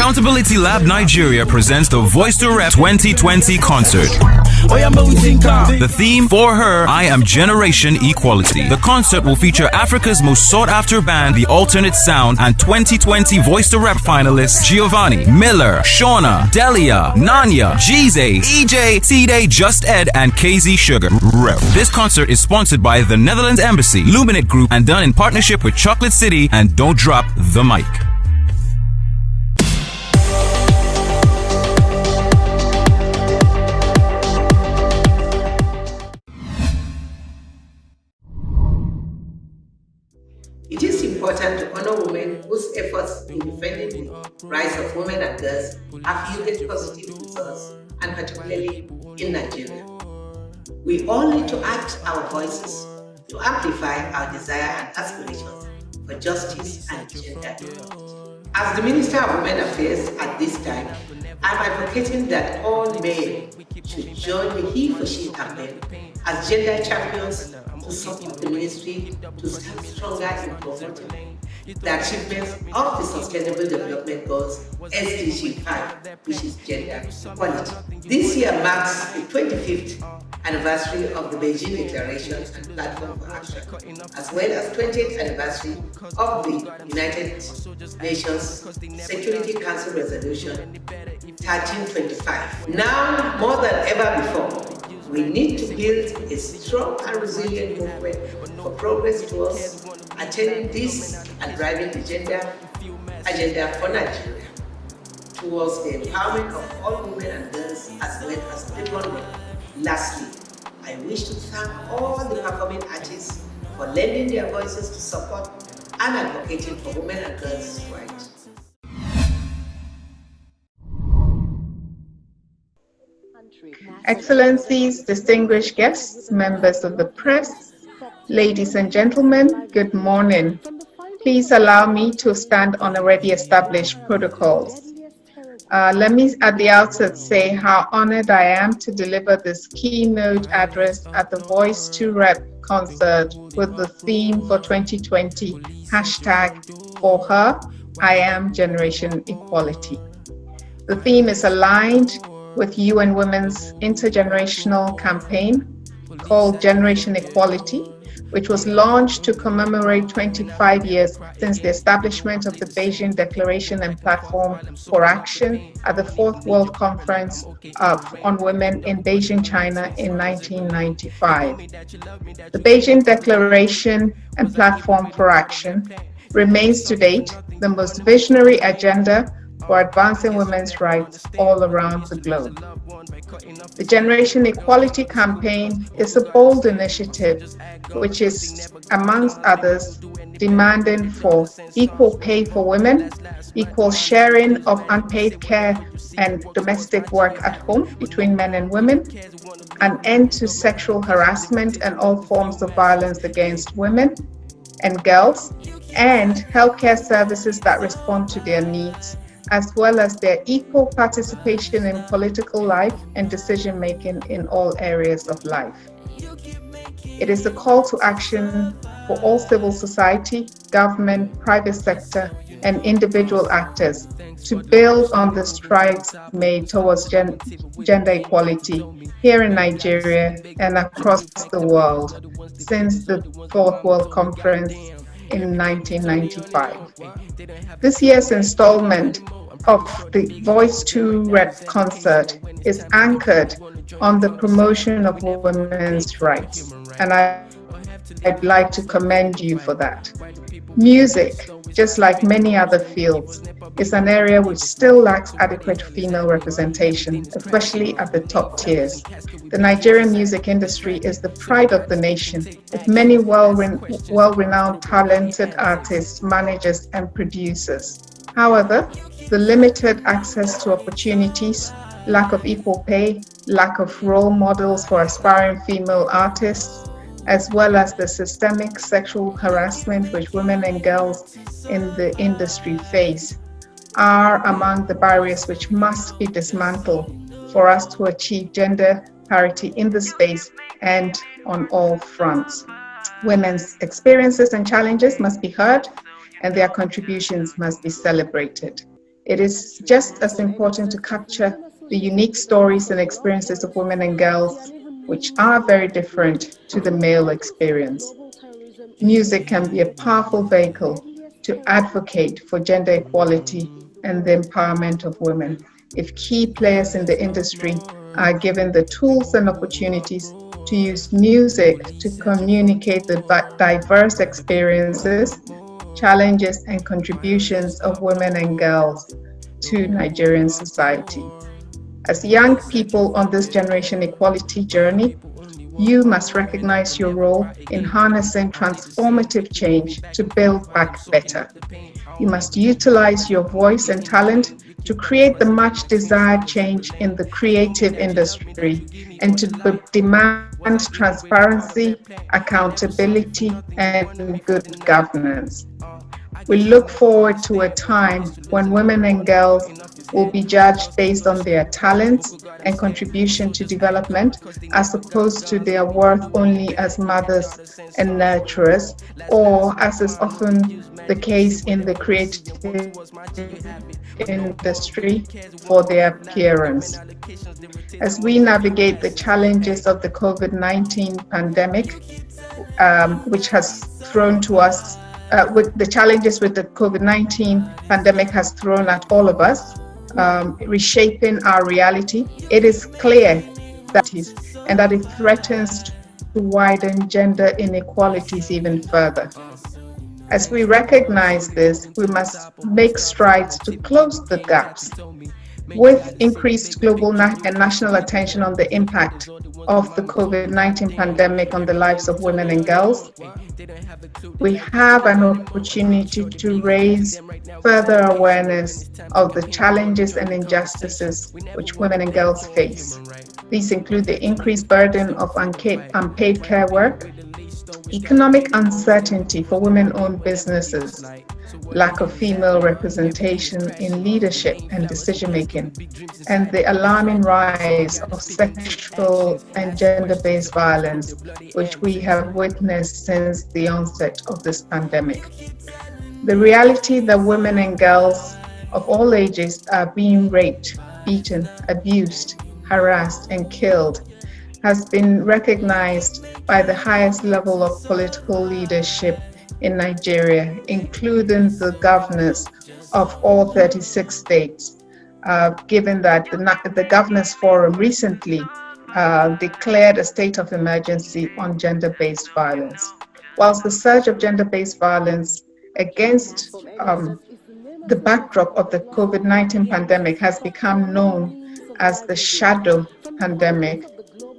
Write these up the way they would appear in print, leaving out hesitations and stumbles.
Accountability Lab Nigeria presents the Voice2Rep 2020 concert. The theme for her, I Am Generation Equality. The concert will feature Africa's most sought-after band, The Alternate Sound, and 2020 Voice2Rep finalists Giovanni, Millar, Shona, Delia, Nanya, Ijeh, ED, Tidé, Just Ed, and Keizy Sugarh. This concert is sponsored by the Netherlands Embassy, Luminate Group, and done in partnership with Chocolate City and Don't Drop the Mic. It is important to honor women whose efforts in defending the rights of women and girls have yielded positive results, and particularly in Nigeria. We all need to act our voices to amplify our desire and aspirations for justice and gender equality. As the Minister of Women Affairs at this time, I'm advocating that all men should join the He for She campaign as gender champions to support the ministry to stand stronger in promoting the achievements of the Sustainable Development Goals SDG 5, which is gender equality. This year marks the 25th anniversary of the Beijing Declaration and Platform for Action, as well as 20th anniversary of the United Nations Security Council Resolution 1325. Now, more than ever before, we need to build a strong and resilient movement for progress towards attaining this and driving the gender agenda for Nigeria towards the empowerment of all women and girls as well as people men. Lastly, I wish to thank all the performing artists for lending their voices to support and advocating for women and girls' rights. Excellencies, distinguished guests, members of the press, ladies and gentlemen, good morning. Please allow me to stand on already established protocols. Let me at the outset say how honored I am to deliver this keynote address at the Voice2Rep concert with the theme for 2020, hashtag for her, I Am Generation Equality. The theme is aligned with UN Women's intergenerational campaign called Generation Equality, which was launched to commemorate 25 years since the establishment of the Beijing Declaration and Platform for Action at the Fourth World Conference on Women in Beijing, China in 1995. The Beijing Declaration and Platform for Action remains to date the most visionary agenda for advancing women's rights all around the globe. The Generation Equality Campaign is a bold initiative which is, amongst others, demanding for equal pay for women, equal sharing of unpaid care and domestic work at home between men and women, an end to sexual harassment and all forms of violence against women and girls, and healthcare services that respond to their needs, as well as their equal participation in political life and decision-making in all areas of life. It is a call to action for all civil society, government, private sector, and individual actors to build on the strides made towards gender equality here in Nigeria and across the world since the Fourth World Conference in 1995. This year's installment of the Voice2Rep concert is anchored on the promotion of women's rights, and I'd like to commend you for that. Music, just like many other fields, is an area which still lacks adequate female representation, especially at the top tiers. The Nigerian music industry is the pride of the nation, with many well-renowned talented artists, managers, and producers. However, the limited access to opportunities, lack of equal pay, lack of role models for aspiring female artists, as well as the systemic sexual harassment which women and girls in the industry face, are among the barriers which must be dismantled for us to achieve gender parity in the space and on all fronts. Women's experiences and challenges must be heard, and their contributions must be celebrated. It is just as important to capture the unique stories and experiences of women and girls, which are very different to the male experience. Music can be a powerful vehicle to advocate for gender equality and the empowerment of women. If key players in the industry are given the tools and opportunities to use music to communicate the diverse experiences, challenges, and contributions of women and girls to Nigerian society. As young people on this generation equality journey, you must recognize your role in harnessing transformative change to build back better. You must utilize your voice and talent to create the much desired change in the creative industry and to demand transparency, accountability, and good governance. We look forward to a time when women and girls will be judged based on their talents and contribution to development, as opposed to their worth only as mothers and nurturers, or as is often the case in the creative industry, for their appearance. As we navigate the challenges of the COVID-19 pandemic, which has thrown to us, with the challenges with the COVID-19 pandemic has thrown at all of us, reshaping our reality, it is clear that it threatens to widen gender inequalities even further. As we recognize this, we must make strides to close the gaps. With increased global and national attention on the impact of the COVID-19 pandemic on the lives of women and girls, we have an opportunity to raise further awareness of the challenges and injustices which women and girls face. These include the increased burden of unpaid care work, economic uncertainty for women-owned businesses, lack of female representation in leadership and decision-making, and the alarming rise of sexual and gender-based violence, which we have witnessed since the onset of this pandemic. The reality that women and girls of all ages are being raped, beaten, abused, harassed, and killed has been recognized by the highest level of political leadership in Nigeria, including the governors of all 36 states, given that the Governors Forum recently declared a state of emergency on gender-based violence. Whilst the surge of gender-based violence against the backdrop of the COVID-19 pandemic has become known as the shadow pandemic,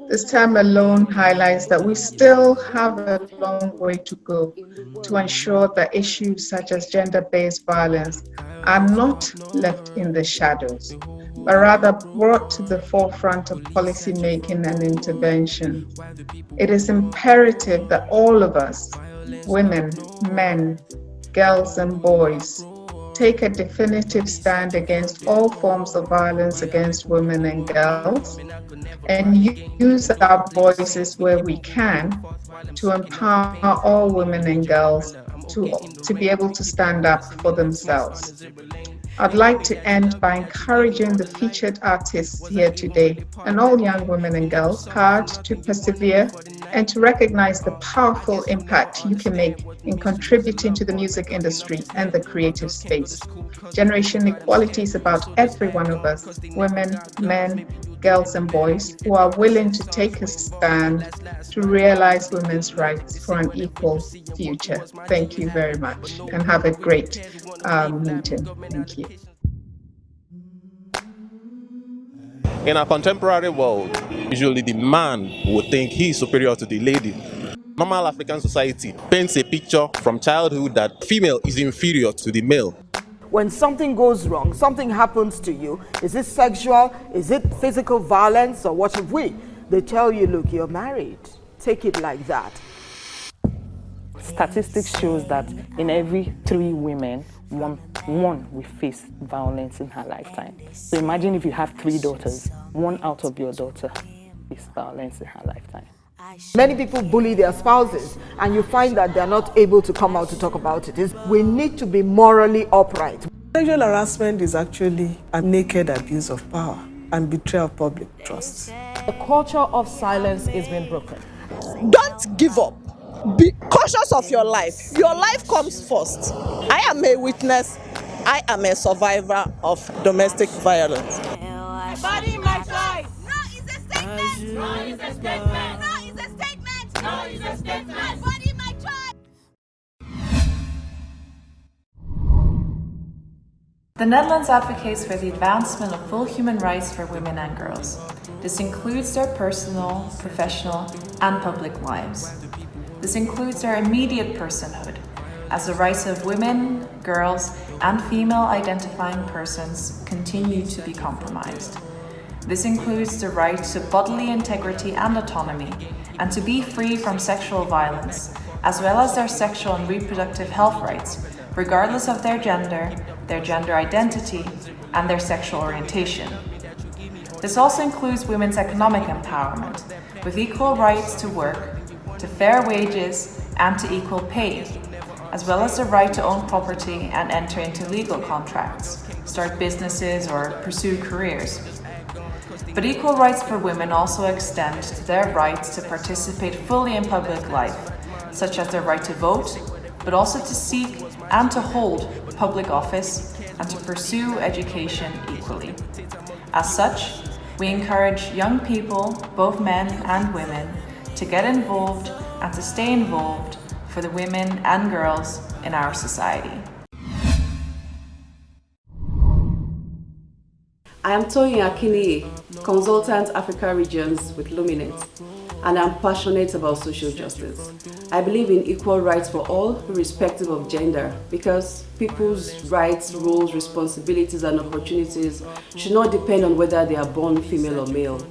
this term alone highlights that we still have a long way to go to ensure that issues such as gender-based violence are not left in the shadows, but rather brought to the forefront of policy making and intervention. It is imperative that all of us, women, men, girls, and boys, take a definitive stand against all forms of violence against women and girls, and use our voices where we can to empower all women and girls to be able to stand up for themselves. I'd like to end by encouraging the featured artists here today and all young women and girls hard to persevere and to recognize the powerful impact you can make in contributing to the music industry and the creative space. Generation equality is about every one of us, women, men, girls, and boys, who are willing to take a stand to realize women's rights for an equal future. Thank you very much and have a great meeting. Thank you. In our contemporary world, usually the man would think he is superior to the lady. Normal African society paints a picture from childhood that female is inferior to the male. When something goes wrong, something happens to you, is it sexual, is it physical violence, or what have we? They tell you, look, you're married. Take it like that. Statistics shows that in every 3 women, one will face violence in her lifetime. So imagine if you have 3 daughters, 1 out of your daughter is violence in her lifetime. Many people bully their spouses, and you find that they're not able to come out to talk about it. We need to be morally upright. Sexual harassment is actually a naked abuse of power and betrayal of public trust. The culture of silence is being broken. Don't give up. Be cautious of your life. Your life comes first. I am a witness. I am a survivor of domestic violence. My body, my choice. No is a statement. No is a statement. No is a statement. No is a statement. My body, my choice. The Netherlands advocates for the advancement of full human rights for women and girls. This includes their personal, professional, and public lives. This includes their immediate personhood, as the rights of women, girls, and female identifying persons continue to be compromised. This includes the right to bodily integrity and autonomy, and to be free from sexual violence, as well as their sexual and reproductive health rights, regardless of their gender identity, and their sexual orientation. This also includes women's economic empowerment, with equal rights to work, to fair wages, and to equal pay, as well as the right to own property and enter into legal contracts, start businesses, or pursue careers. But equal rights for women also extend to their rights to participate fully in public life, such as their right to vote, but also to seek and to hold public office and to pursue education equally. As such, we encourage young people, both men and women, to get involved and to stay involved for the women and girls in our society. I am Toyin Akini, Consultant Africa Regions with Luminate, and I'm passionate about social justice. I believe in equal rights for all, irrespective of gender, because people's rights, roles, responsibilities, and opportunities should not depend on whether they are born female or male.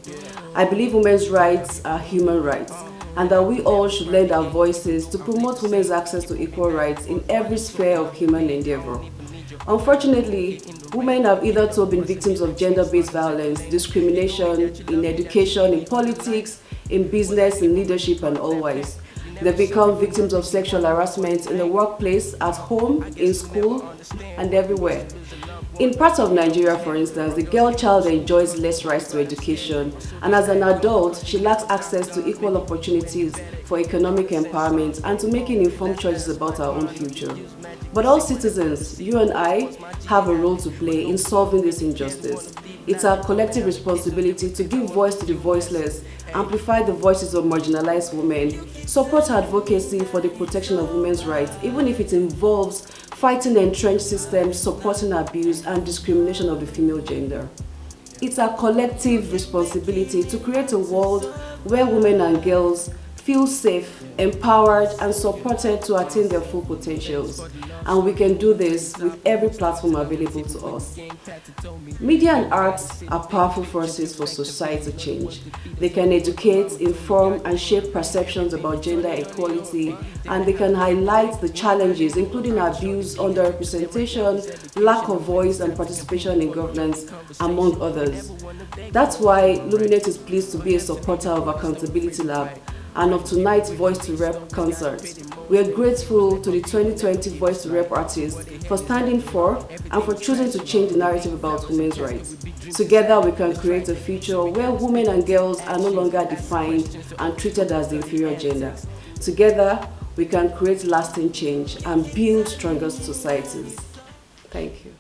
I believe women's rights are human rights, and that we all should lend our voices to promote women's access to equal rights in every sphere of human endeavor. Unfortunately, women have hitherto been victims of gender-based violence, discrimination in education, in politics, in business, in leadership, and otherwise. They've become victims of sexual harassment in the workplace, at home, in school, and everywhere. In parts of Nigeria, for instance, the girl child enjoys less rights to education, and as an adult, she lacks access to equal opportunities for economic empowerment and to making informed choices about her own future. But all citizens, you and I, have a role to play in solving this injustice. It's our collective responsibility to give voice to the voiceless, amplify the voices of marginalized women, support advocacy for the protection of women's rights, even if it involves fighting entrenched systems, supporting abuse and discrimination of the female gender. It's our collective responsibility to create a world where women and girls feel safe, empowered, and supported to attain their full potentials. And we can do this with every platform available to us. Media and arts are powerful forces for society change. They can educate, inform, and shape perceptions about gender equality, and they can highlight the challenges, including abuse, underrepresentation, lack of voice and participation in governance, among others. That's why Luminate is pleased to be a supporter of Accountability Lab and of tonight's Voice2Rep Concert. We are grateful to the 2020 Voice2Rep artists for standing for and for choosing to change the narrative about women's rights. Together we can create a future where women and girls are no longer defined and treated as the inferior gender. Together we can create lasting change and build stronger societies. Thank you.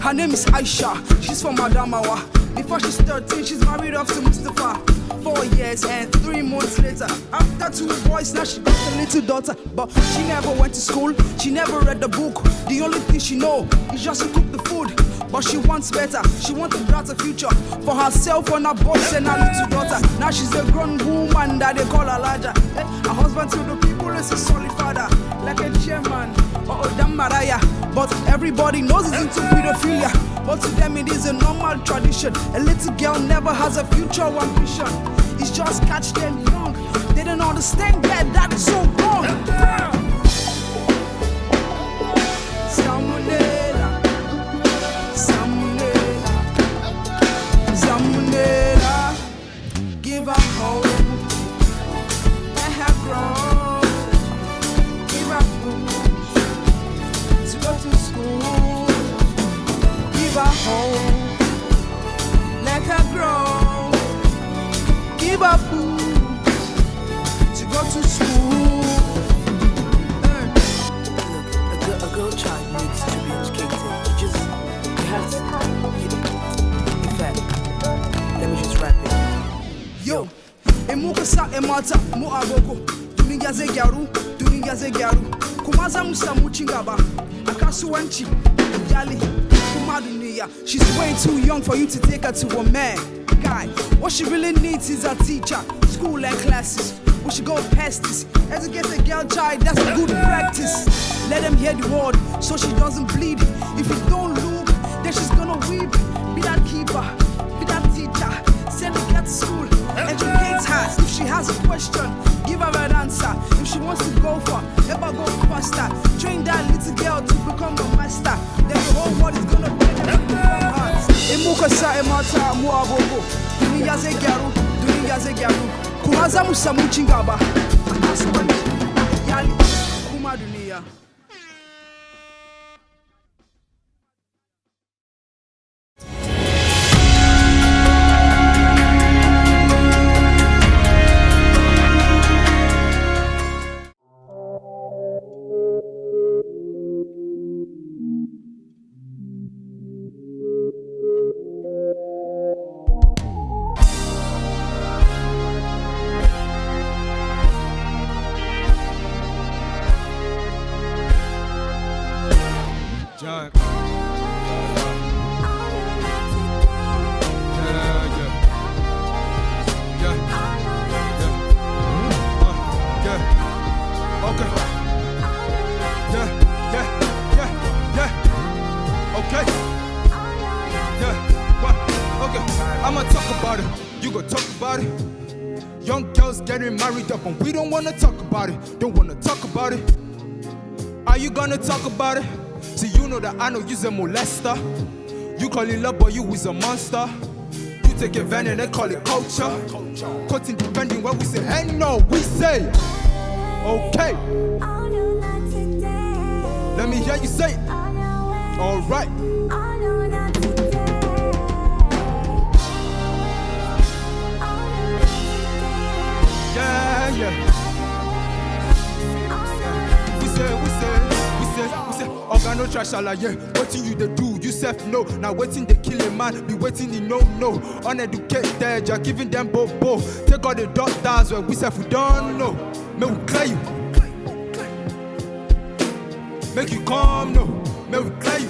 Her name is Aisha, she's from Adamawa. Before she's 13, she's married off to Mustafa. 4 years and 3 months later, after 2 boys, now she got a little daughter. But she never went to school, she never read the book. The only thing she know is just to cook the food. But she wants better, she wants a brighter future for herself and her boys and her little daughter. Now she's a grown woman that they call Elijah. Her husband to the people is a solid father, like a chairman. oh damn Mariah. But everybody knows it's into pedophilia. But to them it is a normal tradition. A little girl never has a future ambition. It's just catch them young. They don't understand that is so wrong. Salmonella, salmonella, salmonella. Give her hope, let her grow. Give her food to go to school. Give her hope, let her grow. Give her food to go to school. A girl child needs to be educated. You have to. In fact, let me just rap it. Yo, emukasa emata mu agoko. Jezzay gyaru. Kumaza musamu chingaba. Akasuwanchi yali kumadunia. She's way too young for you to take her to a man. Guy, what she really needs is a teacher, school and classes. We should go past this. Educate a girl child, that's a good practice. Let them hear the word so she doesn't bleed. If you don't look, then she's gonna weep. Be that keeper, be that teacher. Send the girl to school, educate her. If she has a question, give her an answer. If she wants to go for, ever go faster. Train that little girl to become a master. Then the whole world is gonna benefit from her. Emukasa emata mu abogo. Jezzay gyaru. Kumaza musamu chingaba. Akasuwanchi yali kumadunia. I'ma talk about it, you gon' talk about it. Young girls getting married up and we don't wanna talk about it. Don't wanna talk about it. Are you gonna talk about it? See, you know that I know you's a molester. You call it love, but you is a monster. You take advantage and call it culture. Cutting depending when we say hey no, we say okay. Let me hear you say it. Alright. Yeah. We say. Organo trash alaye. Waiting you they do, you self know. Now waiting they kill a man, be waiting they no. Uneducated, you're giving them bobo. Take all the doctors where we self we don't know. May we clear you. Make you calm, no. May we clear you.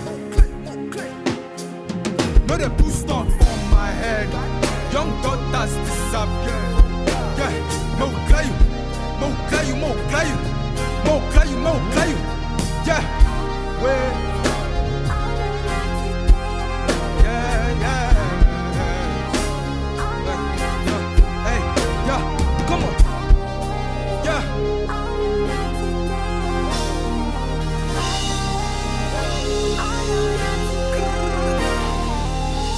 No they put stuff on my head. Young daughters disappear. Yeah, more clear you. Yeah, wait. Yeah. Hey, yeah, come on. Yeah.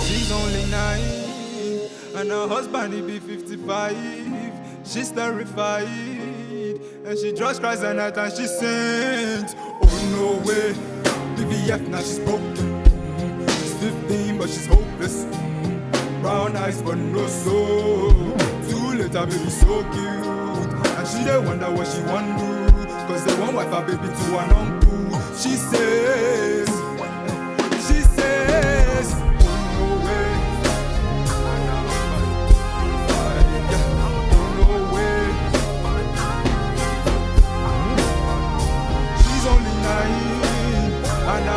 She's only 9 and her husband he be 55. She's terrified, and she just cries at night and she sings. Oh no way, BVF now she's broken. She's 15 but she's hopeless. Brown eyes but no soul. Too late her baby so cute, and she they wonder what she want do. Cause they won't wipe her baby to an uncle. She says.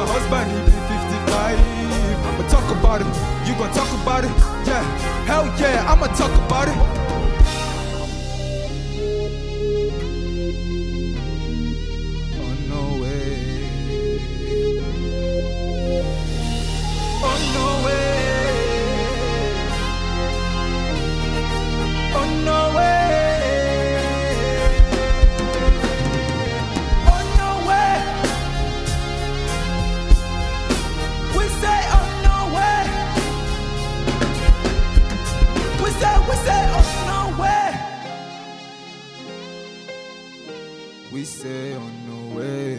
Husband, he be 55. I'ma talk about it. You gon' talk about it? Yeah. Hell yeah, I'ma talk about it. Oh no way. we say on no way.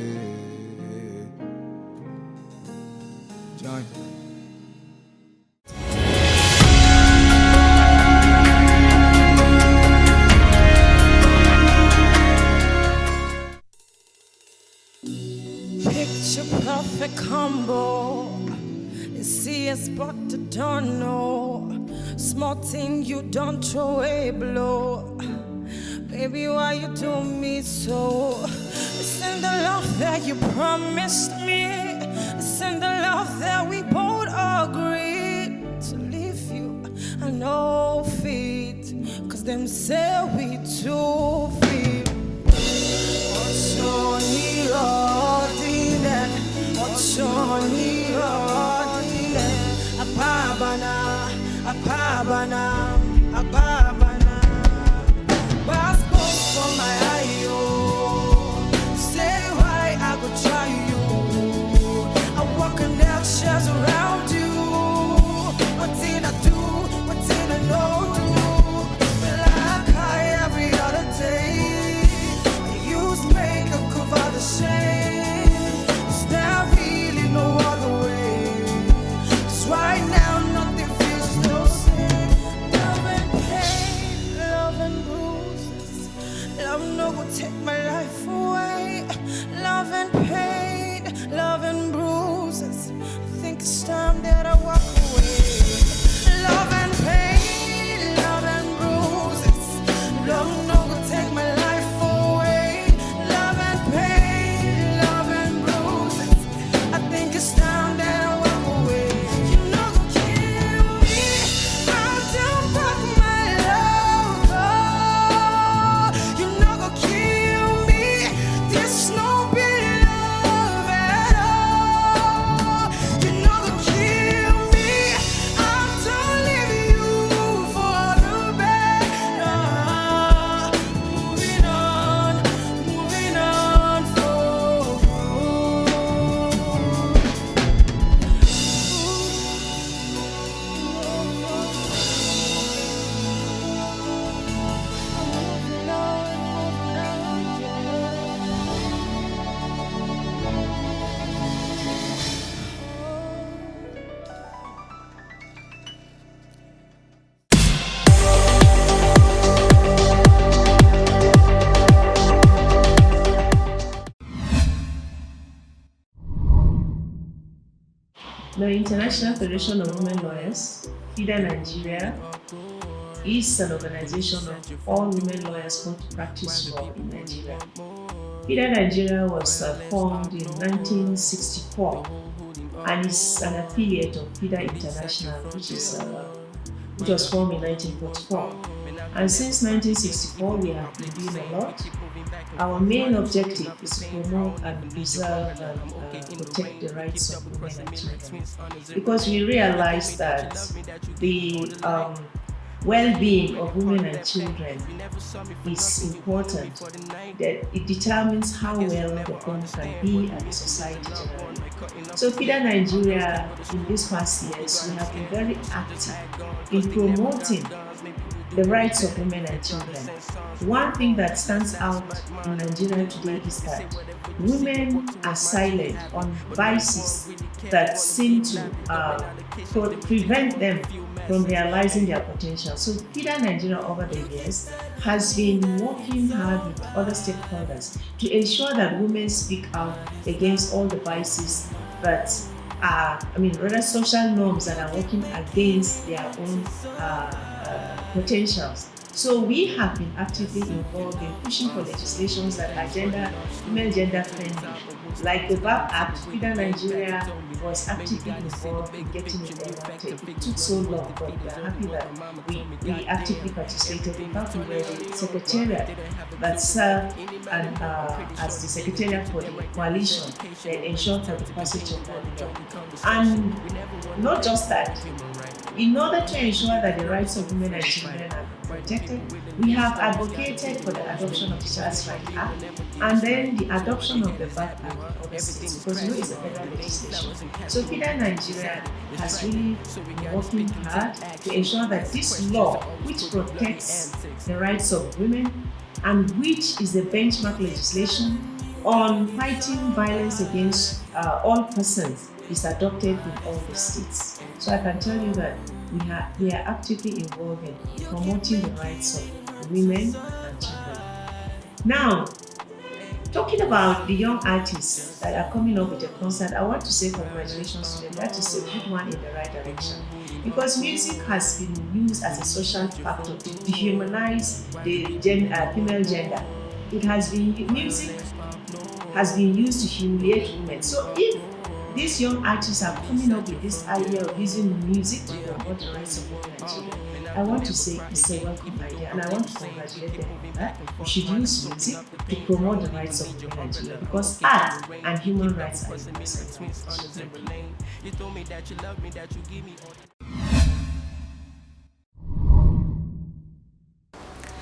John. Picture perfect combo. You see a spot you don't know. Small thing you don't throw a blow. Baby, why you do me so? This ain't the love that you promised me. This ain't the love that we both agreed to leave you. I know feet, cause them say we too feet. Apabana. Passport for my eye, say why I go try you. I walk connections around you. What did I do? What did I know? Well, I cry every other day. Use makeup cover the shame. Is there really no other way? 'Cause right now nothing feels the same. Love and pain, love and bruises. Love no will take my life away. Love and pain, love and bruises. I think it's time that I walk away. Love and pain, love and bruises. Love no will take my life away. Love and pain, love and bruises. I think it's time that I walk away. You know go kill me. I'll down back my love. Oh, you know go kill me. There's no better love at all. You know go kill me. I'm done leaving you for the better. Moving on for The International Federation of Women Lawyers, FIDA Nigeria, is an organization of all women lawyers who practice law in Nigeria. FIDA Nigeria was formed in 1964 and is an affiliate of FIDA International, which was formed in 1944. And since 1964, we have been doing a lot. Our main objective is to promote and preserve and protect the rights of women and children, because we realize that the well-being of women and children is important, that it determines how well the home can be and the society generally. So FIDA Nigeria, in these past years, we have been very active in promoting the rights of women and children. One thing that stands out in Nigeria today is that women are silent on vices that seem to prevent them from realizing their potential. So FIDA Nigeria over the years has been working hard with other stakeholders to ensure that women speak out against all the vices that are, rather social norms that are working against their own potentials. So we have been actively involved in pushing for legislations that are female gender friendly. Like the VAP Act, FIDA Nigeria was actively involved in getting it enacted. It took so long, but we are happy that we actively participated. In fact, we were the secretariat that served as the secretariat for the coalition that ensured for the passage of the law. And not just that, in order to ensure that the rights of women and children are protected, we have advocated for the adoption of the Child's Rights Act and then the adoption of the VAP Act in other states, because it's a federal legislation. So FIDA Nigeria has really been working hard to ensure that this law, which protects the rights of women and which is the benchmark legislation on fighting violence against all persons, is adopted in all the states. So I can tell you that we are actively involved in promoting the rights of women and children. Now, talking about the young artists that are coming up with a concert, I want to say congratulations to them. That is a good one in the right direction. Because music has been used as a social factor to dehumanize the female gender. Music has been used to humiliate women. So if these young artists are coming up with this idea of using music to promote the rights of women and children, I want to say it's a welcome idea, and I want to congratulate them on that. We should use music to promote the rights of women and children, because art and human rights are universal.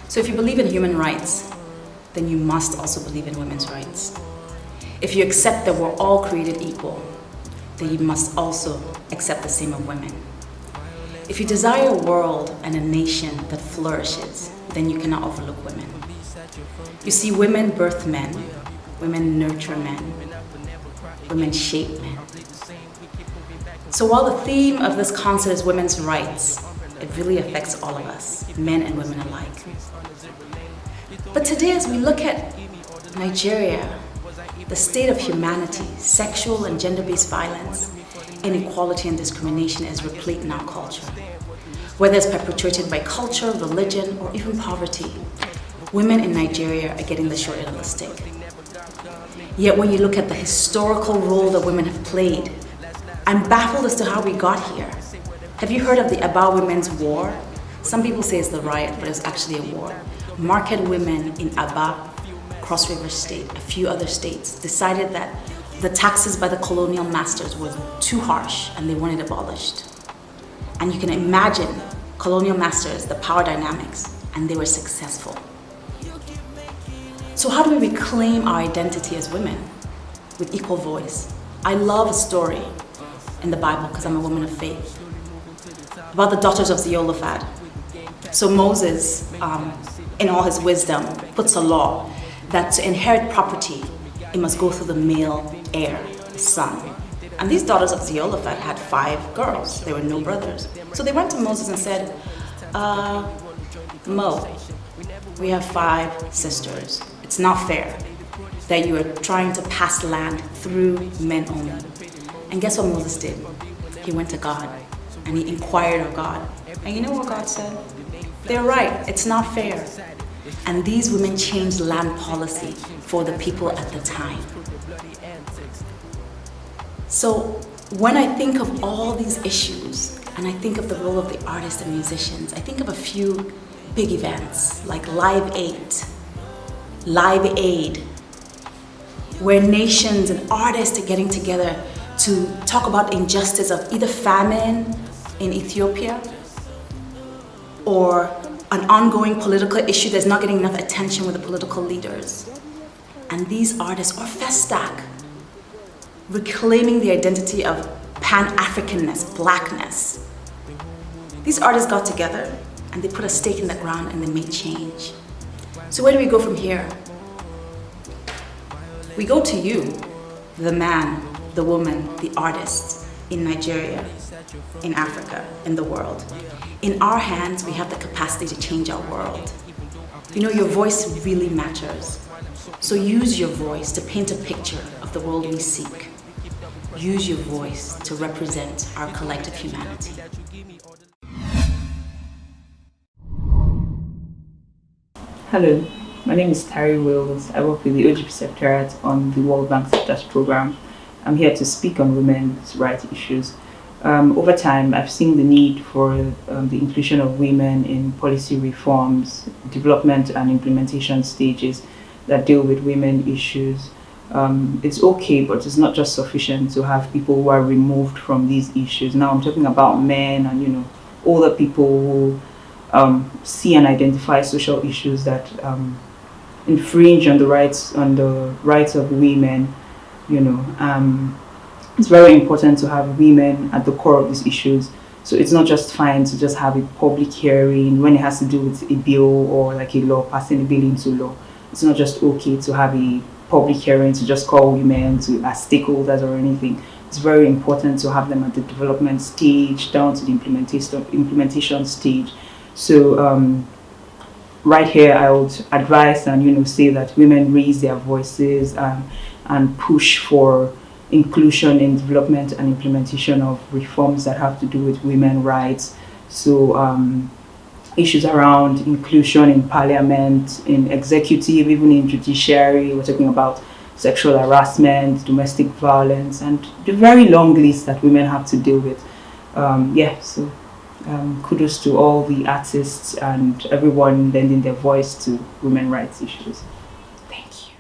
So if you believe in human rights, then you must also believe in women's rights. If you accept that we're all created equal, then you must also accept the same of women. If you desire a world and a nation that flourishes, then you cannot overlook women. You see, women birth men, women nurture men, women shape men. So while the theme of this concert is women's rights, it really affects all of us, men and women alike. But today, as we look at Nigeria, the state of humanity, sexual and gender-based violence, inequality and discrimination is replete in our culture. Whether it's perpetuated by culture, religion, or even poverty, women in Nigeria are getting the short end of the stick. Yet when you look at the historical role that women have played, I'm baffled as to how we got here. Have you heard of the Aba Women's War? Some people say it's the riot, but it's actually a war. Market women in Aba, Cross River State, a few other states, decided that the taxes by the colonial masters were too harsh and they wanted it abolished. And you can imagine colonial masters, the power dynamics, and they were successful. So how do we reclaim our identity as women with equal voice? I love a story in the Bible, because I'm a woman of faith, about the daughters of Zelophehad. So Moses, in all his wisdom, puts a law that to inherit property, it must go through the male heir, the son. And these daughters of Zelophehad had 5 girls. There were no brothers. So they went to Moses and said, Mo, we have 5 sisters. It's not fair that you are trying to pass land through men only. And guess what Moses did? He went to God and he inquired of God. And you know what God said? They're right, it's not fair. And these women changed land policy for the people at the time. So when I think of all these issues, and I think of the role of the artists and musicians, I think of a few big events like Live Aid, where nations and artists are getting together to talk about injustice of either famine in Ethiopia or an ongoing political issue that's not getting enough attention with the political leaders. And these artists, or Festac, reclaiming the identity of Pan-Africanness, blackness. These artists got together and they put a stake in the ground and they made change. So where do we go from here? We go to you, the man, the woman, the artists in Nigeria, in Africa, in the world. In our hands, we have the capacity to change our world. You know, your voice really matters. So use your voice to paint a picture of the world we seek. Use your voice to represent our collective humanity. Hello, my name is Terry Wills. I work with the OGP Secretariat on the World Bank Sectors Program. I'm here to speak on women's rights issues. Over time, I've seen the need for the inclusion of women in policy reforms, development and implementation stages that deal with women issues. It's okay, but it's not just sufficient to have people who are removed from these issues. Now I'm talking about men and, you know, older people who see and identify social issues that infringe on the rights of women. You know, it's very important to have women at the core of these issues So it's not just fine to just have a public hearing when it has to do with a bill or like a law, passing a bill into law. It's not just okay to have a public hearing to just call women to as stakeholders or anything. It's very important to have them at the development stage down to the implementation stage. So right here, I would advise and say that women raise their voices and push for inclusion in development and implementation of reforms that have to do with women's rights. So issues around inclusion in parliament, in executive, even in judiciary. We're talking about sexual harassment, domestic violence, and the very long list that women have to deal with. So kudos to all the artists and everyone lending their voice to women's rights issues. Thank you.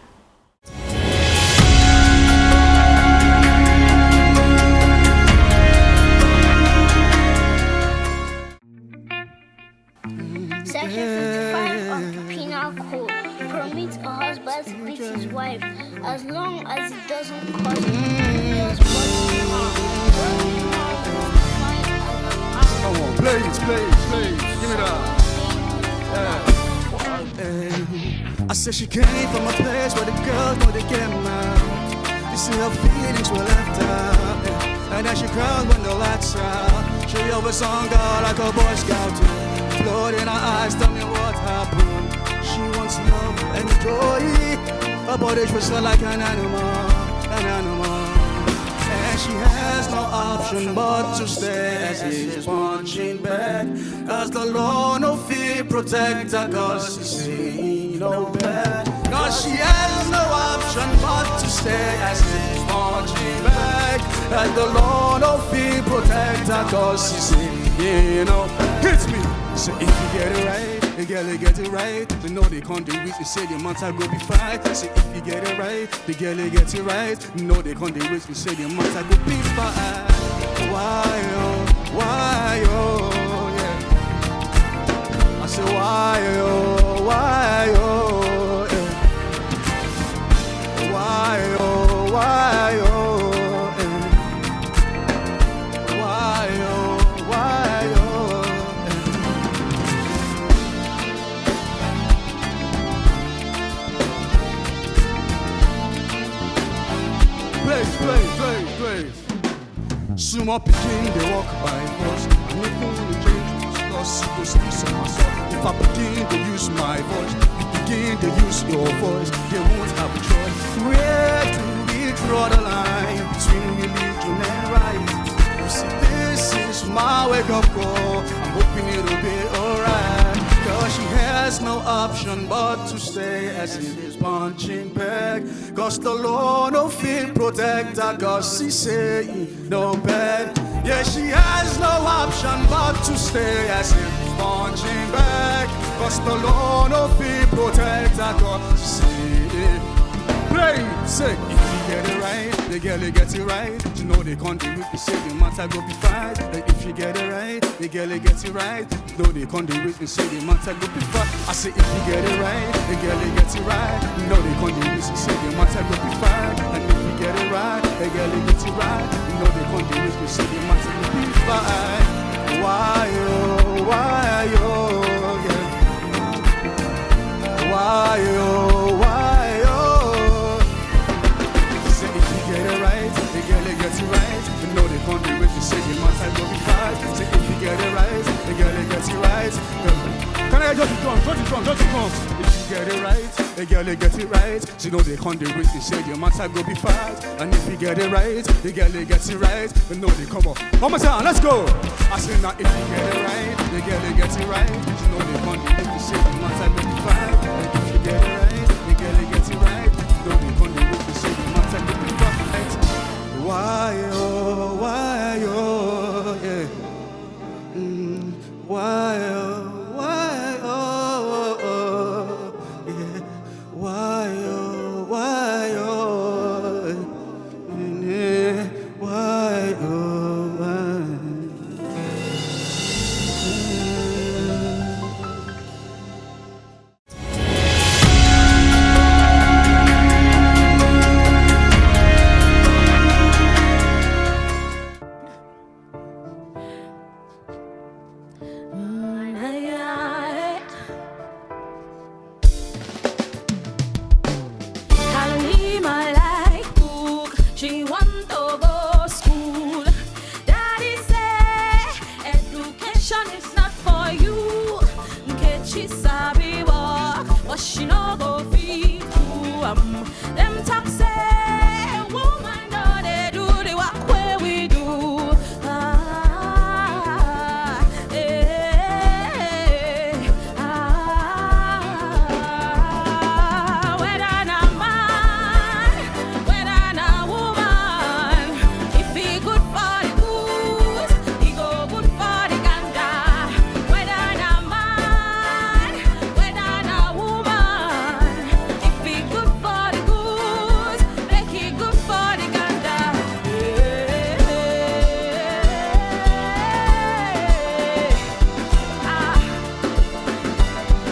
Section 55 of the Penal Code permits a husband to beat his wife as long as it doesn't cause serious bodily harm. Come on, please. Give me that. I said she came from a place where the girls know they get mad. You see her feelings were left out. And then she cried when the lights out. She always on guard like a Boy Scout. Blood in her eyes, tell me what happened. She wants love and joy. Her body was like an animal. And she has no option but to stay as he's punching back. Cause the law no fear protect her, cause she see no bad. Cause she has no option but to stay as he's punching back. Cause the law no fear protect her, cause she see hits me. So if you get it right, the girl will get it right. They know they can't do it, they say the months I go be fight. So if you get it right, the girl will get it right. They know they can't do it, they say the months I go be fight. Why oh, yeah. I say why oh, yeah. Why oh, yeah. Play. Sumo begin, they walk by force. And if only change was lost, you go see some myself. If I begin to use my voice, you begin to use your voice, they won't have a choice. Where do we draw the line between religion and right? You see, this is my wake-up call. I'm hoping it'll be alright. Cause she has no option but to stay as it is punching back. Cause the law no fear protect her, cause she say no bad. Yeah, she has no option but to stay as it is punching back. Cause the law no fear protect her, cause she say play, say, if you get it right, the girl will get it right. You know they can't do it, they say the matter go be fight. If you get it right, the girl will get it right. You know they can't do it, they say the matter go be fight. I say if you get it right, the girl will get it right. You know they can't do it, they say the matter go be fight. And if you get it right, the girl will get it right. You know they can't do it, they say the matter go be fight. Why oh, yeah. Why oh, right. You know they can't do it, you say the matter go be fight. Say if you get it right, the girl will get it right. Can I just come? If you get it right, the girl will get it right. So you know they can't do it, you say the matter go be fight. And if you get it right, the girl will get it right. You know they come on. One more time, let's go. I say now if you get it right, the girl will get it right. You know they can't do it, you say the matter go be fight. And if you get it right, the girl will get it right. You know they can't do it, you say the matter go be fight. Why oh, yeah. Why oh, yeah. Why oh, yeah. Why one is not for you. Nkechi sabi walk, but she no go fit do. Them talk say woman no they do the work where we do. Whether na man, whether na woman, if he good for the goose, he go good for the ganja. Whether na man, whether na woman, if he good for the goose, make he good for the ganja.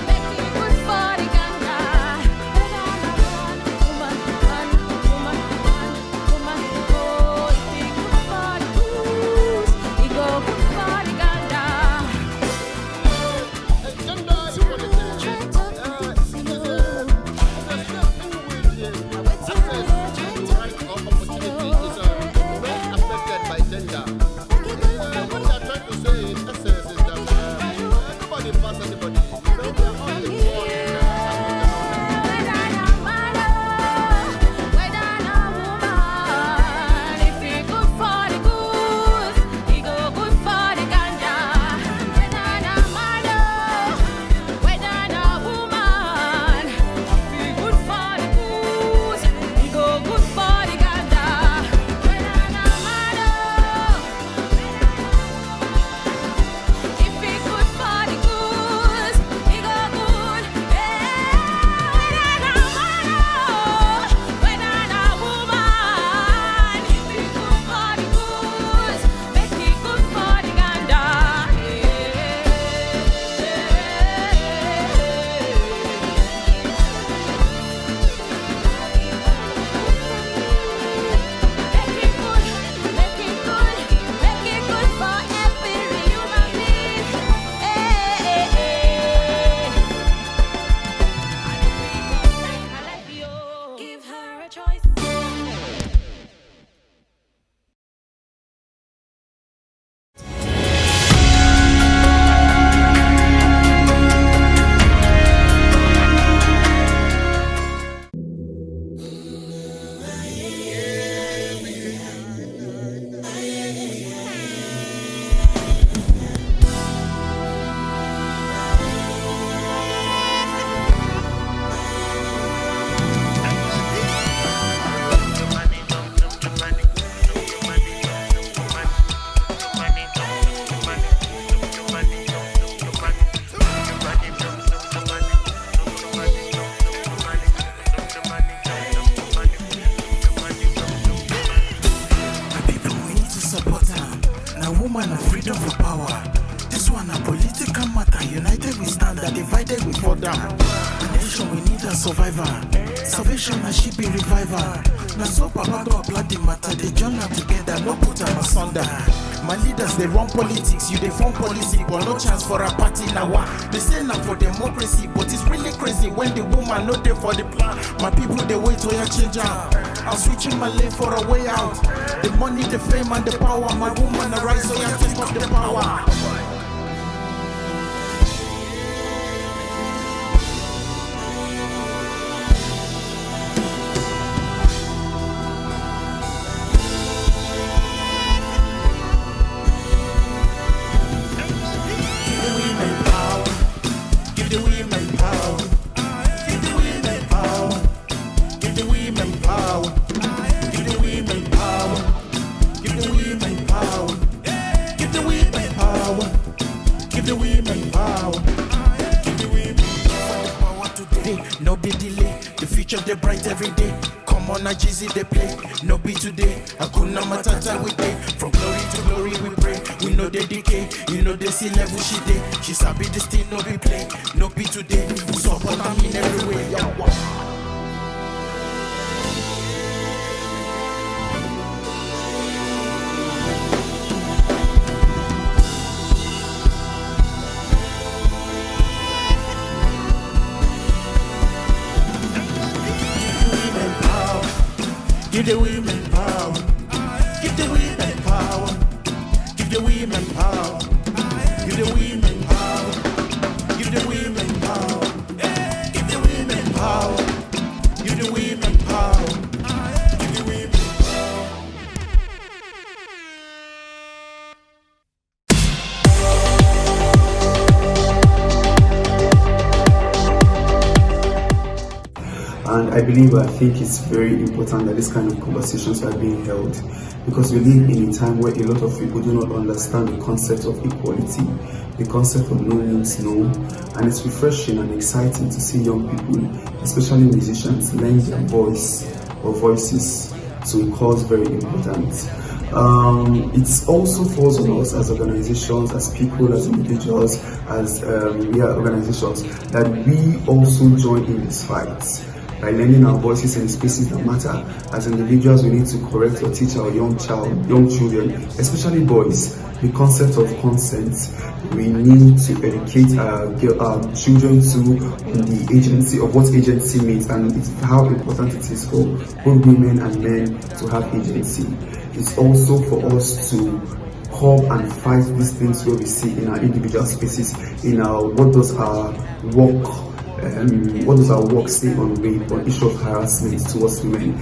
Make he good for the ganja. Whether na man, woman, oh, if he good for the goose, he go good for the ganja. Give her a choice. People, we need to support her. Now, woman of freedom for power. This one a political matter. United we stand, and divided we fall down. A nation we need a survivor. Salvation and she be reviver. Now so Papa go apply the matter. They join them together, no put them asunder. My leaders they run politics, you they form policy, but no chance for a party now. They say now for democracy, but it's really crazy when the woman not there for the plan. My people they wait till you change out. I'm switching my lane for a way out. The money, the fame and the power. My woman arise so you take up the power. Give the women power. Give the women power. Give the women power. Give the women power. Give the women power. Give the women power. Give the women power. Give the women power today. No be delay. The future they bright every day. Come on, Jezzay they play. No be today. Hakuna Matata we day. From glory to glory we pray. We know they decay. You know they see level she day. She sabi this thing no be play. No be today. Support them in every way. Give the women power. Give the women power. Give the women power. Give the women And I think it's very important that this kind of conversations are being held, because we live in a time where a lot of people do not understand the concept of equality, the concept of no means no, and it's refreshing and exciting to see young people, especially musicians, lend their voice or voices to a cause very important. It also falls on us as organizations, as people, as individuals, as organizations, that we also join in this fight by lending our voices in spaces that matter. As individuals, we need to correct or teach our young children, especially boys, the concept of consent. We need to educate our children on the agency of what agency means and how important it is for both women and men to have agency. It's also for us to curb and fight these things where we see in our individual spaces, in our what does our work say on rape, on issue of harassment towards women?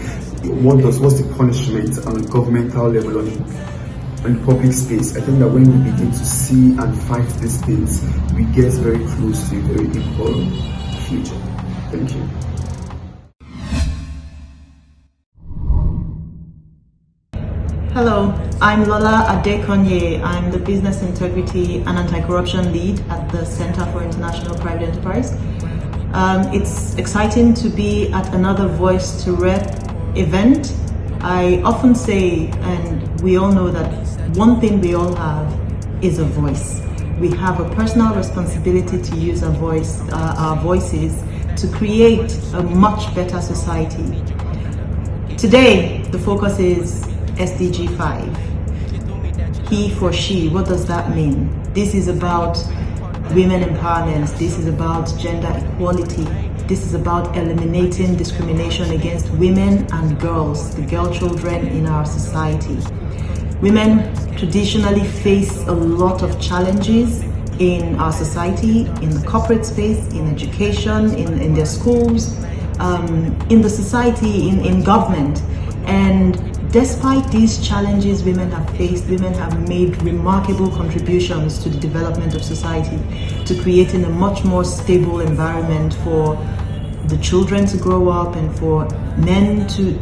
What's the punishment on a governmental level, on the public space? I think that when we begin to see and fight these things, we get very close to a very equal future. Thank you. Hello, I'm Lola Adekonye. I'm the Business Integrity and Anti-Corruption Lead at the Center for International Private Enterprise. It's exciting to be at another Voice2Rep event. I often say, and we all know, that one thing we all have is a voice. We have a personal responsibility to use our voices to create a much better society. Today, the focus is SDG 5. He for she, what does that mean? This is about women empowerment. This is about gender equality. This is about eliminating discrimination against women and girls, the girl children in our society. Women traditionally face a lot of challenges in our society, in the corporate space, in education, in their schools, in the society, in government. And despite these challenges women have faced, women have made remarkable contributions to the development of society, to creating a much more stable environment for the children to grow up and for men to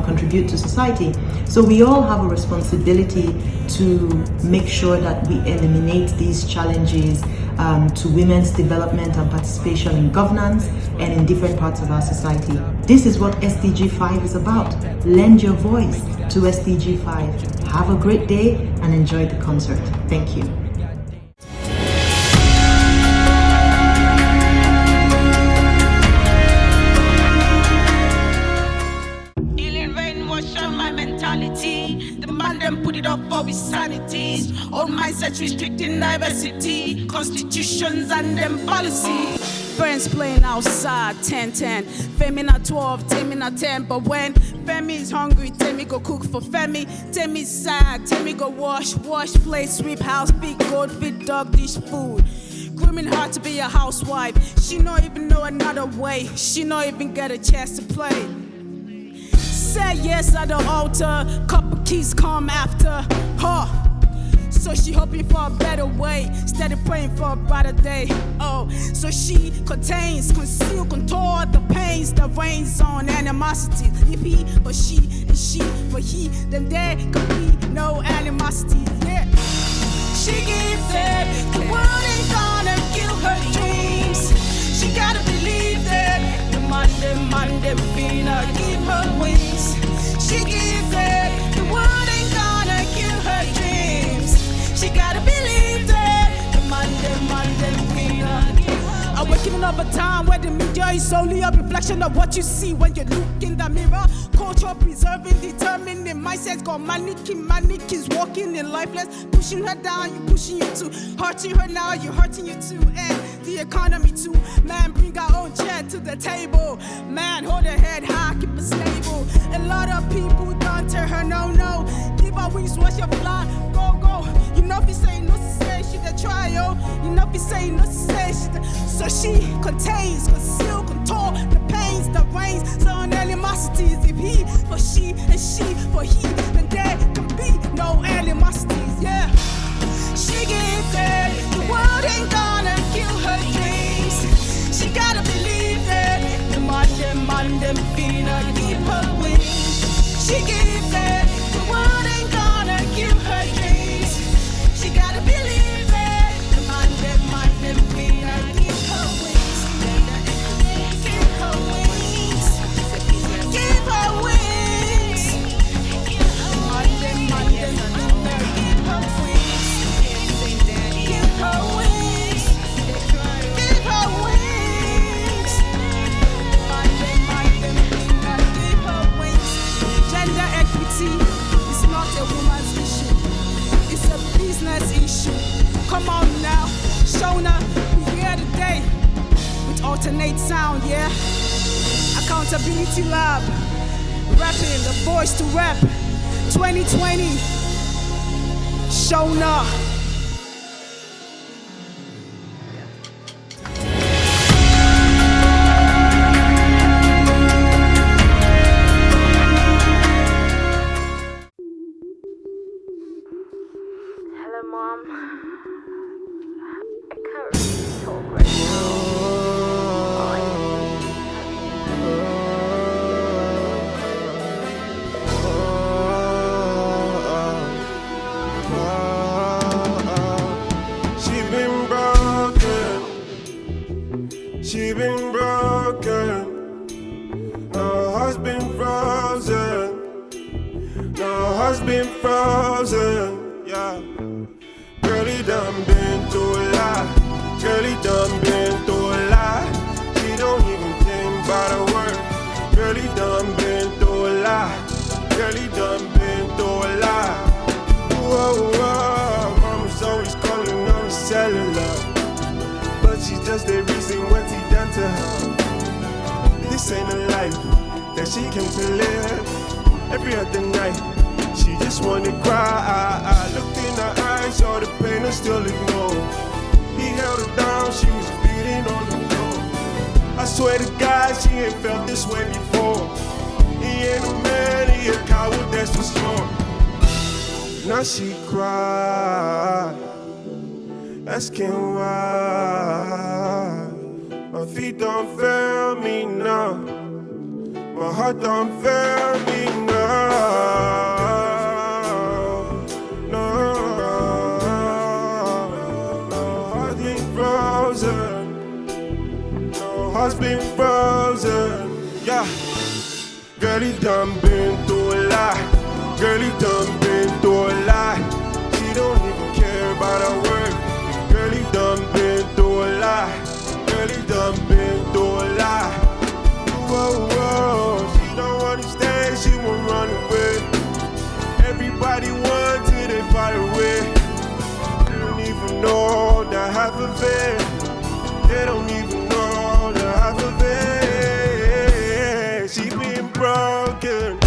contribute to society. So we all have a responsibility to make sure that we eliminate these challenges to women's development and participation in governance and in different parts of our society. This is what SDG 5 is about. Lend your voice to SDG 5. Have a great day and enjoy the concert. Thank you. The man them put it up for his sanities. All mindsets restricting diversity, constitutions and them policy. Friends playing outside, 10-10. Femi na 12, Temi na 10. But when Femi is hungry, Temi go cook for Femi. Temi's sad, Temi go wash plate, sweep house, feed goat, feed dog, dish food. Grooming hard to be a housewife. She don't even know another way. She don't even get a chance to play. Said yes at the altar, couple keys come after her. So she hoping for a better way, instead of praying for a brighter day. Oh, so she contains, conceal, contour the pains that reigns on animosity. If he or she and she for he, then there could be no animosity. Yeah. She gives it, the world ain't gonna kill her dreams. She gotta believe that the Monday finna give her wings. She gives it, the world ain't gonna kill her dreams. She gotta believe that the Monday finna give her wings. I'm waking up a time where the media is only a reflection of what you see when you look in the mirror. Culture preserving, determining mindsets got mannequins walking in lifeless, pushing her down, you pushing you too, hurting her now, you hurting you too, and the economy too. Man, bring our own chair to the table. Man, hold her head high, keep it stable. A lot of people don't tell her no. Give her wings, watch her fly, go. You know if you say no, she the try, yo. You know if you say no, she the. So she contains, conceal, contour the pains, the reigns, so on animosities. If he for she and she for he, then there can be no animosities. Yeah. She gives it, the world ain't gonna kill her dreams. She gotta believe that the Monday She gifted, the world ain't gonna give her dreams. She gotta believe it. The mind them, feel her. Give her wings. Give her wings. Give her wings. Mind them, feel her. Give her wings. Give her wings. Give her wings. Mind them, feel her. Give her wings. Gender equity is not a woman's issue. It's a business issue. Come on now, Shona, we're here today with alternate sound, yeah? Accountability Lab, rapping the Voice2Rep 2020. Shona. Hello, Mom. I can't really talk right She been broken. She been broken. Her heart's been frozen. Her heart's been frozen. Yeah. Girl, he done been through a lot. Girl, he done been through a lot. She don't even think about her work. Girl, he done been through a lot. Girl, he done been through a lot. Whoa, whoa. Mama's always calling on the cellular, but she's just a reason what he done to her. This ain't a life that she came to live. Every other night, she just wanna cry. I looked in her eyes, saw the pain and still ignored. He held her down, she was beating on the floor. I swear to God, she ain't felt this way before. He ain't a man, he a coward, that's for sure. Now she cry, asking why. My feet don't fail me now. My heart don't fail me now. No, heart's been frozen. No, heart's been frozen. Yeah. Girl, he done been through a lot. Girl, he done been through a lot. She don't even care about her work. Girl, he done been through a lot. Girl, he done been through a lot. Whoa, whoa, she don't understand, she won't run away. Everybody wants it, they fight away. They don't even know the half of it. They don't even know the half of it. She been broken.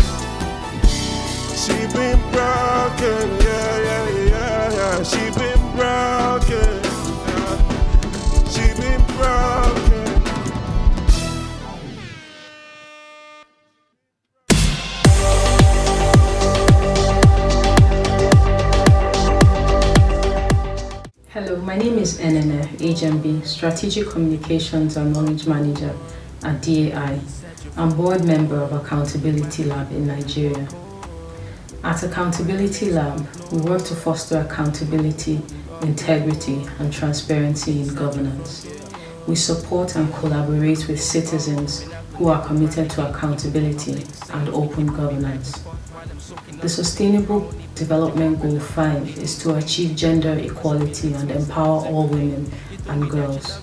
She been broken, yeah, yeah, yeah, yeah. She been broken, yeah. She been broken. Hello, my name is Nanya Ijeh, Strategic Communications and Knowledge Manager at DAI. I'm board member of Accountability Lab in Nigeria. At Accountability Lab, we work to foster accountability, integrity, and transparency in governance. We support and collaborate with citizens who are committed to accountability and open governance. The Sustainable Development Goal 5 is to achieve gender equality and empower all women and girls.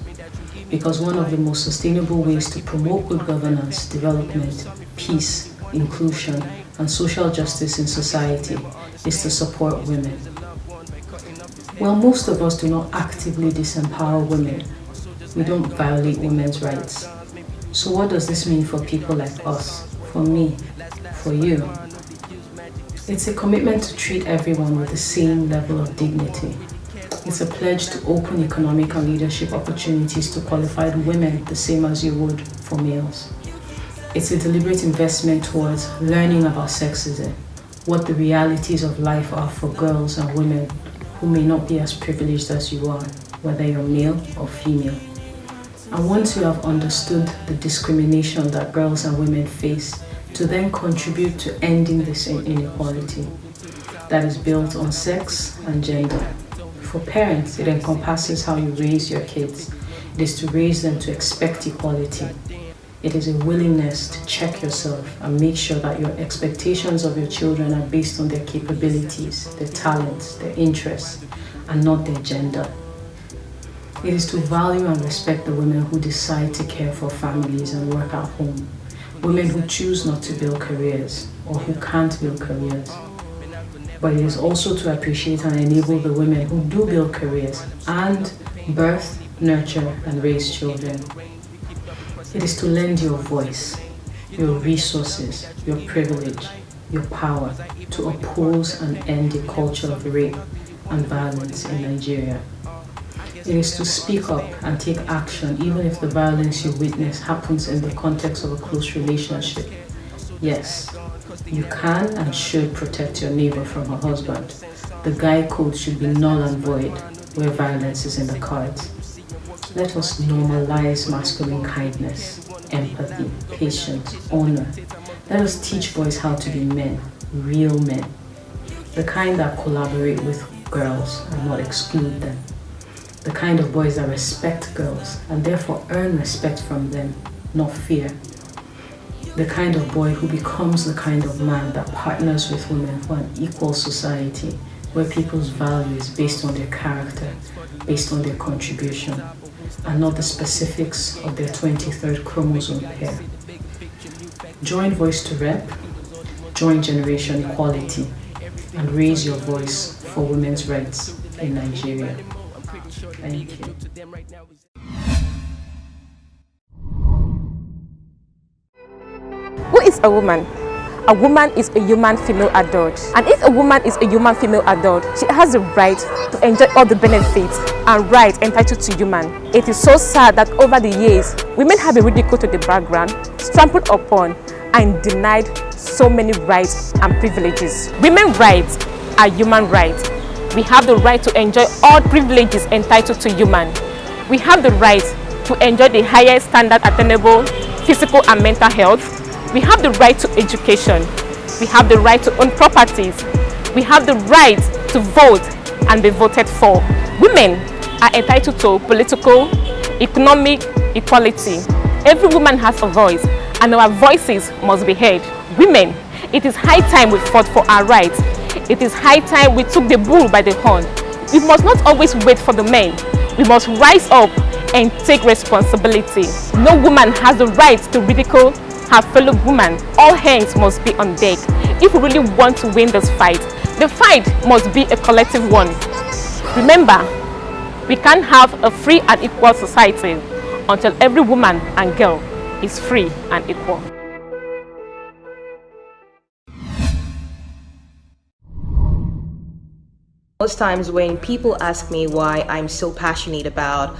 Because one of the most sustainable ways to promote good governance, development, peace, inclusion, and social justice in society is to support women. While most of us do not actively disempower women, we don't violate women's rights. So what does this mean for people like us, for me, for you? It's a commitment to treat everyone with the same level of dignity. It's a pledge to open economic and leadership opportunities to qualified women the same as you would for males. It's a deliberate investment towards learning about sexism, what the realities of life are for girls and women who may not be as privileged as you are, whether you're male or female. And once you have understood the discrimination that girls and women face, to then contribute to ending this inequality that is built on sex and gender. For parents, it encompasses how you raise your kids. It is to raise them to expect equality. It is a willingness to check yourself and make sure that your expectations of your children are based on their capabilities, their talents, their interests, and not their gender. It is to value and respect the women who decide to care for families and work at home, women who choose not to build careers or who can't build careers. But it is also to appreciate and enable the women who do build careers and birth, nurture, and raise children. It is to lend your voice, your resources, your privilege, your power to oppose and end a culture of rape and violence in Nigeria. It is to speak up and take action even if the violence you witness happens in the context of a close relationship. Yes, you can and should protect your neighbor from her husband. The guy code should be null and void where violence is in the cards. Let us normalize masculine kindness, empathy, patience, honor. Let us teach boys how to be men, real men. The kind that collaborate with girls and not exclude them. The kind of boys that respect girls and therefore earn respect from them, not fear. The kind of boy who becomes the kind of man that partners with women for an equal society where people's value is based on their character, based on their contribution, and not the specifics of their 23rd chromosome pair. Join Voice2Rep, join Generation Equality, and raise your voice for women's rights in Nigeria. Thank you. Who is a woman? A woman is a human female adult. And if a woman is a human female adult, she has the right to enjoy all the benefits and rights entitled to human. It is so sad that over the years, women have been ridiculed to the background, trampled upon, and denied so many rights and privileges. Women's rights are human rights. We have the right to enjoy all privileges entitled to human. We have the right to enjoy the highest standard attainable physical and mental health. We have the right to education. We have the right to own properties. We have the right to vote and be voted for. Women are entitled to political, economic equality. Every woman has a voice, and our voices must be heard. Women, it is high time we fought for our rights. It is high time we took the bull by the horn. We must not always wait for the men. We must rise up and take responsibility. No woman has the right to ridicule her fellow woman. All hands must be on deck. If we really want to win this fight, the fight must be a collective one. Remember, we can't have a free and equal society until every woman and girl is free and equal. Most times when people ask me why I'm so passionate about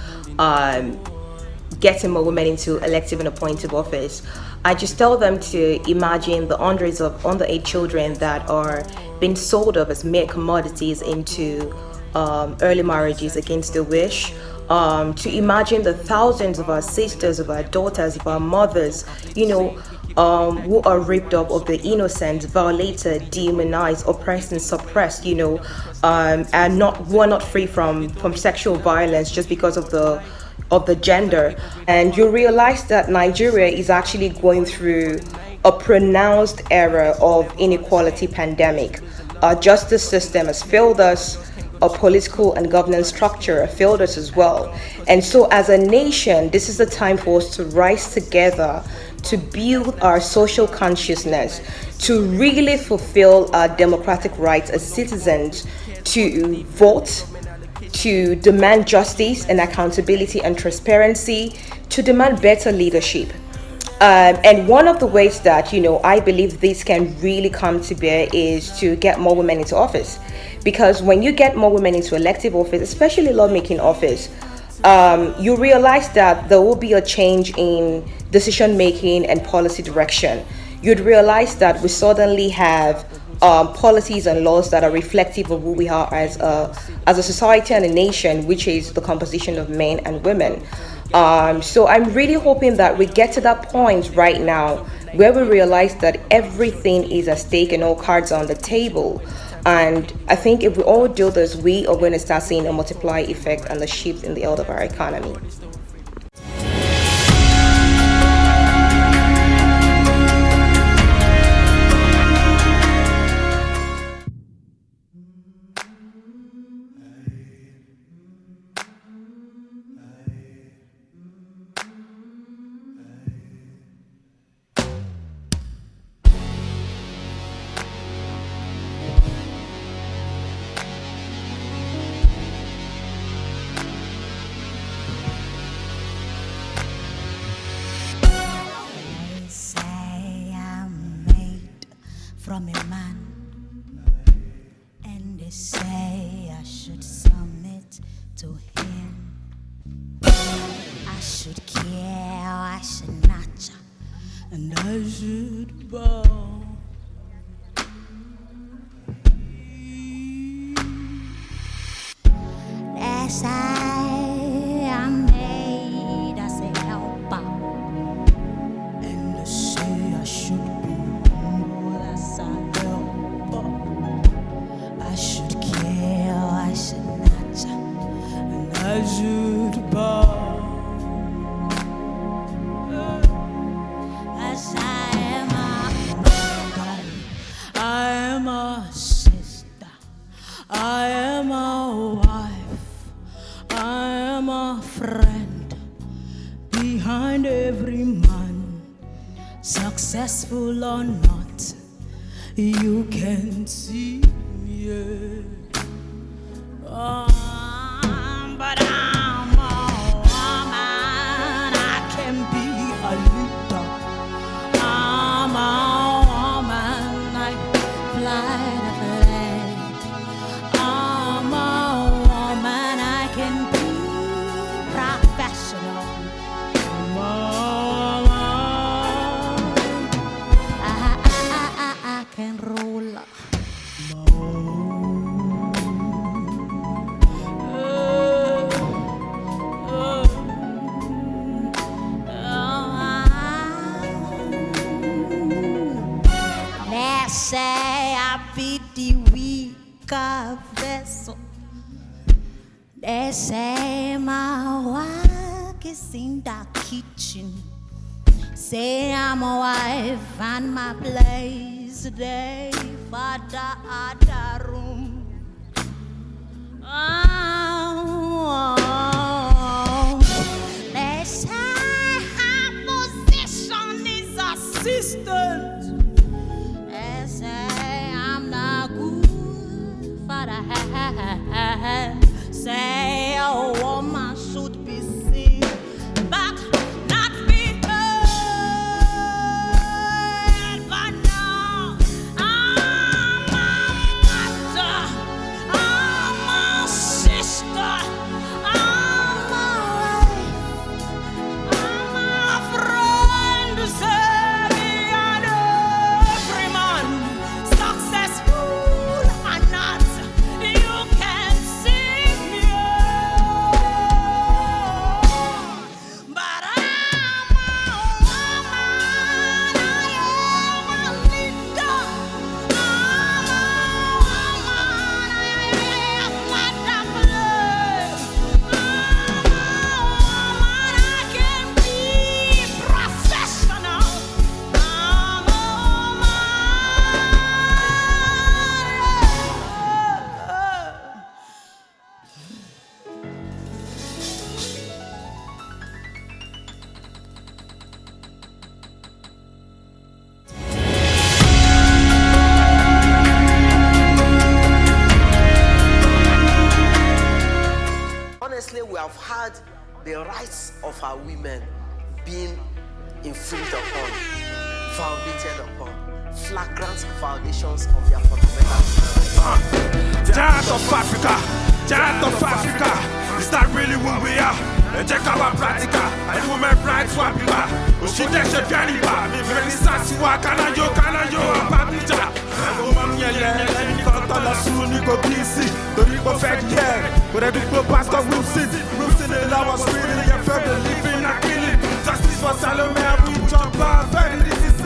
getting more women into elective and appointive office, I just tell them to imagine the hundreds of underage children that are being sold off as mere commodities into early marriages against their wish. To imagine the thousands of our sisters, of our daughters, of our mothers, who are ripped up of the innocent, violated, demonized, oppressed, and suppressed, and who are not free from sexual violence just because of the gender. And you realize that Nigeria is actually going through a pronounced era of inequality pandemic. Our justice system has failed us. Our political and governance structure failed us as well. And so as a nation, this is the time for us to rise together to build our social consciousness, to really fulfill our democratic rights as citizens, to vote, to demand justice and accountability and transparency, to demand better leadership. And one of the ways that, I believe this can really come to bear is to get more women into office. Because when you get more women into elective office, especially lawmaking office, you realize that there will be a change in decision making and policy direction. You'd realize that we suddenly have policies and laws that are reflective of who we are as a society and a nation, which is the composition of men and women. So I'm really hoping that we get to that point right now where we realize that everything is at stake and all cards are on the table. And I think if we all do this, we are going to start seeing a multiply effect and the shift in the health of our economy. From a man, and they say I should submit to him. I should care, I should nurture, and I should bow. As I am made as a helper, and they say I should be. I should care, I should nurture, and I should bow. As I am a mother, I am a sister, I am a wife, I am a friend. Behind every man, successful or not, you can see me, but I'm a woman, I can be a leader. I'm a woman, I fly the flag. I'm a woman, I can be professional. I'm a woman, I can roll up. They say I be the weaker vessel. They say my work is in the kitchen. Say I'm a wife and my place today for the other room. They say her position is assistant. They say I'm not good for the head. Say a woman should be seen back, not be heard. But now I'm a mother, I'm a sister, I'm a wife, I'm a friend. Say me and every man, successful or not, you can see me. But I'm a woman, I am a leader. I'm a woman, I am not a play. I'm a woman, I can be professional. I'm a woman. Honestly, we have had the rights of our women being infringed upon, violated upon, flagrant violations of their fundamental rights. Giant of Africa, is that really who we are? Check our practical, and women rights for people. She takes a candy bar, me very sassy, kana yo, papita. Woman, yeah, Nicola soon, Nico BC, the Nico Fed, yeah, but every club pastor will sit in the lower street, and you felt the living, not killing. Justice for Salome, we jump out, very this is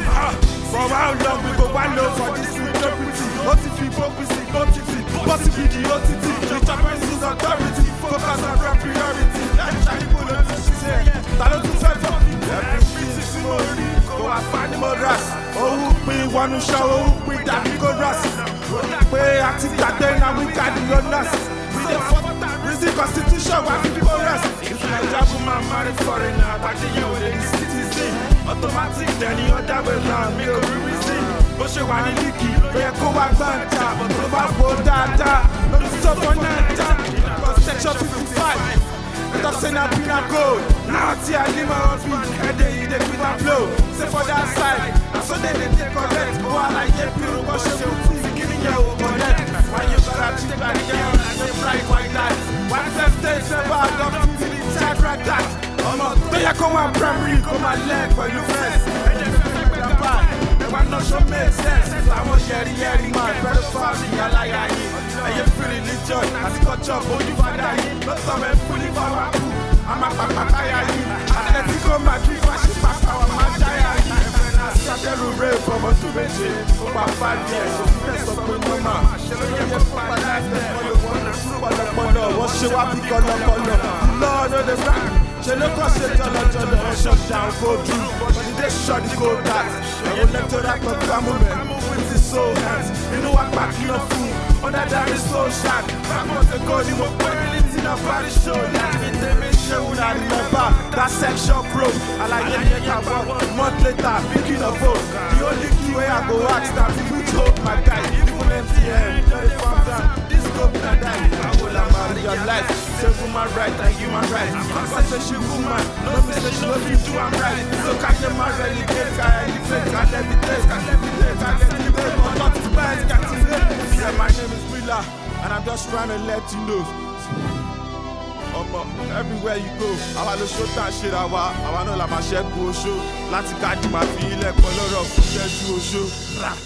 One who show with that go rust. Way active that day now we got the illness. Reason constitution why people rest. If I job woman married foreigner, but the year with the citizen. Automatic then the other way round, me go reason. But she want to leaky, yeah, go back banta, but over go data, no stop on that. Because section 55. Stop saying I've been a gold. Now see I live my own feet. And they give a flow. Say for that side. And so they take correct. Oh, I like it. People wash your feet. Giving you a connect. Why you gotta treat like you and they fly like that? Why the stage never got to be inside like that? Then you come on primary, come on leg for you first. And then you feel like bad. They want not show make sense. I want yeri man. Better family, I like I eat. And you feel religion. As you got your body for that. Not some fully power. I'm a papaya. Atletico Madrid, Washington, power, Majaya. I started to rape from a Ejay over 5 years. So friends of the woman. What she want to color. Lord of the back. She look at the jolly shut down, go through. But they shut the go back. I will let her act like a woman. With his soul hands. You know what back in a fool. Under that is so shot. I'm not the god, you were wearing it in a body show. They make sure when I remember that sexual probe. I like it here about a month later, picking a vote. The only key way I go ask that people told my guy, people MTN, they found out this scope that I will marry your life. Say woman right and human right. I say she woman, no me say she love you do I'm right. So can you marry the case, can every day, but not to buy it, can't yeah, my name is Millar, and I'm just trying to let you know. Everywhere you go, I want to show that shit. I want to let my share go show. Let's get my feel color of the show.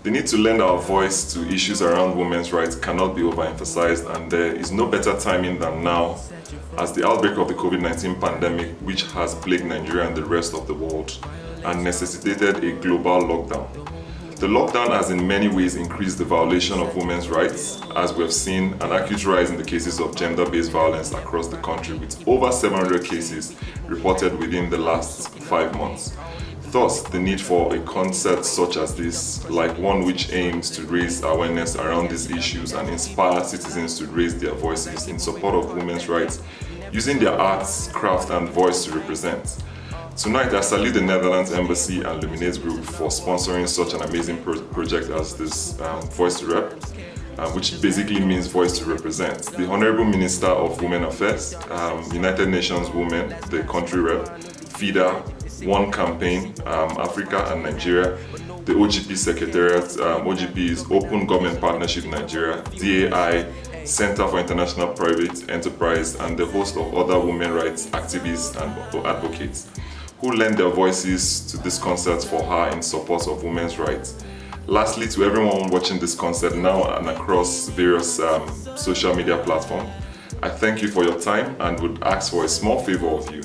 The need to lend our voice to issues around women's rights cannot be overemphasized, and there is no better timing than now, as the outbreak of the COVID-19 pandemic, which has plagued Nigeria and the rest of the world and necessitated a global lockdown. The lockdown has in many ways increased the violation of women's rights, as we have seen an acute rise in the cases of gender-based violence across the country, with over 700 cases reported within the last 5 months. Thus, the need for a concert such as this, like one which aims to raise awareness around these issues and inspire citizens to raise their voices in support of women's rights, using their arts, craft and voice to represent. Tonight, I salute the Netherlands Embassy and Luminate Group for sponsoring such an amazing project as this Voice2Rep, which basically means voice to represent. The Honorable Minister of Women Affairs, United Nations Women, the country rep, FIDA, One Campaign, Africa and Nigeria, the OGP Secretariat, OGP is Open Government Partnership Nigeria, DAI, Center for International Private Enterprise, and the host of other women rights activists and advocates who lend their voices to this concert for her in support of women's rights. Lastly, to everyone watching this concert now and across various social media platforms, I thank you for your time and would ask for a small favor of you,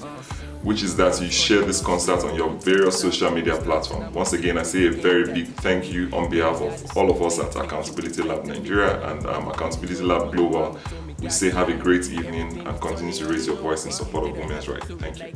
which is that you share this concert on your various social media platforms. Once again, I say a very big thank you on behalf of all of us at Accountability Lab Nigeria and Accountability Lab Global. We say have a great evening and continue to raise your voice in support of women's rights. Thank you.